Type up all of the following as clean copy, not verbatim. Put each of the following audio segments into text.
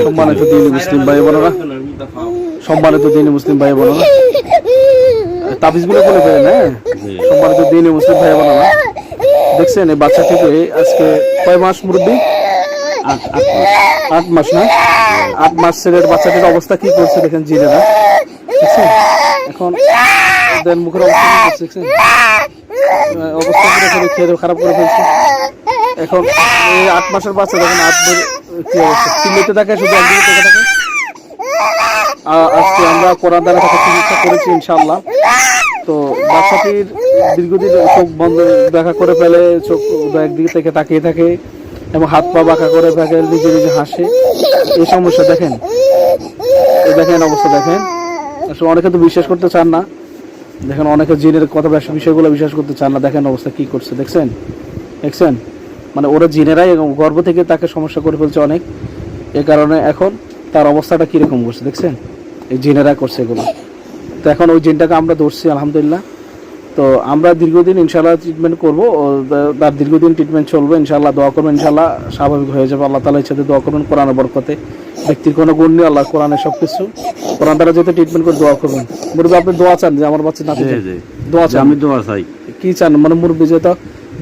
সম্মানিত দিনী মুসলিম ভাই বোনেরা, সম্মানিত দিনী মুসলিম ভাই বোনেরা, তাবিজগুলো বলে ফেলেন। হ্যাঁ, সম্মানিত দিনী মুসলিম ভাই বোনেরা, দেখছেন এই বাচ্চাটিকে আজকে কয় মাস মুরব্বী? 8 মাস না? 8 মাস ছেলের বাচ্চাটির অবস্থা কি করছে দেখেন জিনেরা। দেখছেন এখন ওদের মুখের অবস্থা কি করছে দেখছেন, অবস্থা করে খেয়ে খারাপ করে ফেলছে। এখন এই 8 মাসের বাচ্চা দেখেন কি অবস্থা, চিল্লিতে থাকে, শুধু একদিকে থেকে থাকে। আজকে আমরা কোরআন দ্বারা তাকে চিকিৎসা করেছি ইনশাআল্লাহ। তো বাচ্চাটির দীর্ঘদিন চোখ বন্ধ দেখা করে ফেলে, চোখ একদিকে থেকে তাকিয়ে থাকে এবং হাত পা বাঁকা করে থাকে, নিজে নিজে হাসে। এই সমস্যা দেখেন, এই দেখেন অবস্থা দেখেন। আসলে অনেকে তো বিশ্বাস করতে চান না, দেখেন অনেকে জিনের কথা বিষয়গুলো বিশ্বাস করতে চান না। দেখেন অবস্থা কি করছে দেখছেন, দেখছেন মানে ওরা জিনেরাই গর্ভ থেকে তাকে সমস্যা করে ফেলছে অনেক। এ কারণে এখন তার অবস্থাটা কিরকম করছে দেখছেন, এই জিনেরা করছে এগুলো। তো এখন ওই জিনটাকে আমরা ধরছি আলহামদুলিল্লাহ। তো আমরা দীর্ঘদিন ইনশাআল্লাহ ট্রিটমেন্ট করবো, তার দীর্ঘদিন ট্রিটমেন্ট চলবে ইনশাআল্লাহ। দোয়া করবেন ইনশাআল্লাহ স্বাভাবিক হয়ে যাবে, আল্লাহ তাআলার ইচ্ছাতে দোয়া করবেন। কোরআনের বরকতে, ব্যক্তির কোনো গুণ নেই, আল্লাহ কোরআনের সব কিছু, কোরআন দ্বারা যেতে ট্রিটমেন্ট করে দোয়া করবেন। মুরব্বী আপনি দোয়া চান যে আমার বাচ্চা নাতি দোয়া চান? আমি দোয়া চাই। কি চান মানে মুরব্বী যেটা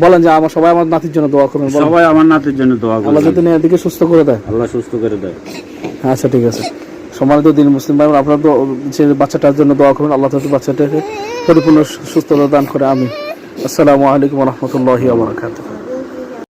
বলেন যে আমার সবাই আমার নাতির জন্য দোয়া করবেন, সবাই আমার নাতির জন্য দোয়া করবেন, আল্লাহ যাতে এদিকে সুস্থ করে দেয়, আল্লাহ সুস্থ করে দেয়। আচ্ছা ঠিক আছে। সম্মানিত দিনী মুসলিম ভাই, আপনারা যে বাচ্চাটার জন্য দোয়া করবেন, আল্লাহ তাআলা বাচ্চাটাকে পরিপূর্ণ সুস্থতা দান করে। আমিন। আসসালামু আলাইকুম ওয়া রাহমাতুল্লাহি ওয়া বারাকাতুহু।